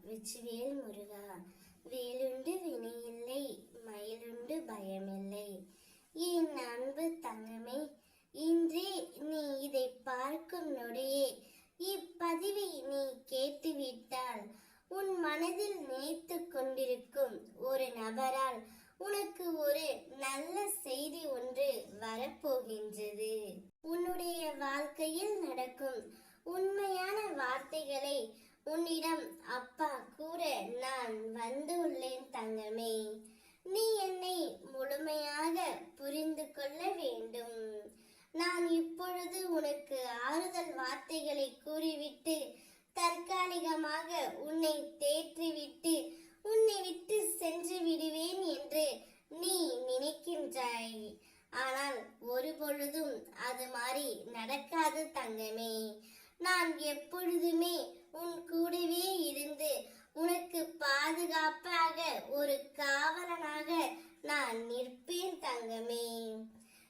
வெற்றிவேல் முருகா, வேலுண்டு வினையில்லை, மயிலுண்டு பயமில்லை. என் அன்பு தங்கமே, இன்றே நீ இதை பார்க்கும் நொடியே இப்பதிவை நீ கேட்டுவிட்டால் உன் மனதில் நினைத்து கொண்டிருக்கும் ஒரு நபரால் உனக்கு ஒரு நல்ல செய்தி ஒன்று வரப்போகின்றது. உன்னுடைய வாழ்க்கையில் நடக்கும் உண்மையான வார்த்தைகளை உன்னிடம் அப்பா கூற நான் வந்து உள்ளேன் தங்கமே. நீ என்னை முழுமையாக புரிந்து கொள்ள வேண்டும். நான் இப்பொழுது உனக்கு ஆறுதல் வார்த்தைகளை கூறிவிட்டு தற்காலிகமாக உன்னை தேற்றிவிட்டு உன்னை விட்டு சென்று விடுவேன் என்று நீ நினைக்கின்றாய். ஆனால் ஒரு பொழுதும் அது மாதிரி நடக்காது தங்கமே. நான் எப்பொழுதுமே உன் கூடவே இருந்து உனக்கு பாதுகாப்பாக ஒரு காவலனாக நான் நிற்பேன் தங்கமே.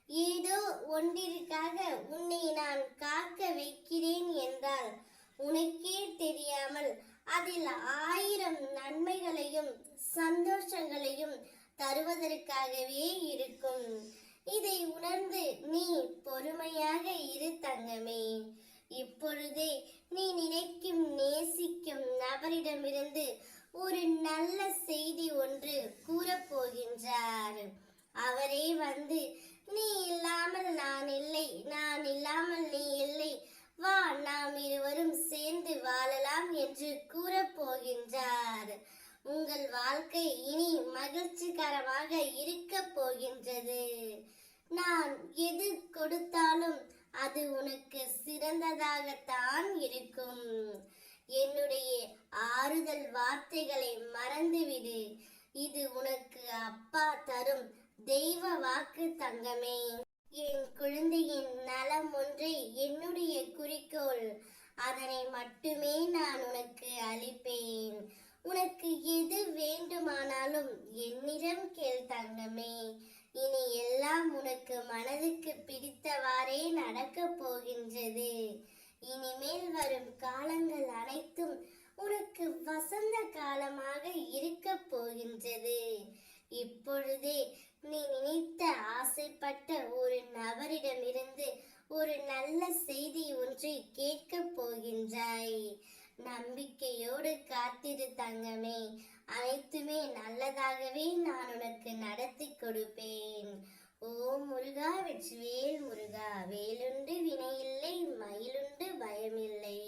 ஏதோ ஒன்றிற்காக உன்னை நான் காக்க வைக்கிறேன் என்றால் உனக்கே தெரியாமல் அதில் 1000 நன்மைகளையும் சந்தோஷங்களையும் தருவதற்காகவே இருக்கும். இதை உணர்ந்து நீ பொறுமையாக இரு தங்கமே. இப்பொழுதே நீ நினைக்கும் நேசிக்கும் நபரிடமிருந்து ஒரு நல்ல செய்தி ஒன்று கூறப்போகின்றார். அவரே வந்து நீ இல்லாமல் நான் இல்லை, நான் இல்லாமல் நீ இல்லை, வா நாம் இருவரும் சேர்ந்து வாழலாம் என்று கூறப்போகின்றார். உங்கள் வாழ்க்கை இனி மகிழ்ச்சிகரமாக இருக்க போகின்றது. நான் எது கொடுத்தாலும் அது உனக்கு சிறந்ததாகத்தான் இருக்கும். என்னுடைய ஆறுதல் வார்த்தைகளை மறந்துவிடு. இது உனக்கு அப்பா தரும் தெய்வ வாக்கு தங்கமே. என் குழந்தையின் நலம் ஒன்றே என்னுடைய குறிக்கோள். அதனை மட்டுமே நான் உனக்கு அளிப்பேன். உனக்கு எது வேண்டுமானாலும் என்னிடம் கேள் தங்கமே. இனி எல்லாம் உனக்கு மனதுக்கு பிடித்தவாறே நடக்க போகின்றது. இனிமேல் வரும் காலங்கள் அனைத்தும் உனக்கு வசந்த காலமாக இருக்க போகின்றது. இப்பொழுதே நீ நினைத்த ஆசைப்பட்ட ஒரு நபரிடமிருந்து ஒரு நல்ல செய்தி ஒன்றை கேட்க போகின்றாய். நம்பிக்கையோடு காத்திரு தங்கமே. அனைத்துமே நல்லதாகவே நான் உனக்கு நடத்தி கொடுப்பேன். ஓம் முருகா, வெற்றிவேல் முருகா, வேலுண்டு வினையில்லை, மயிலுண்டு பயமில்லை.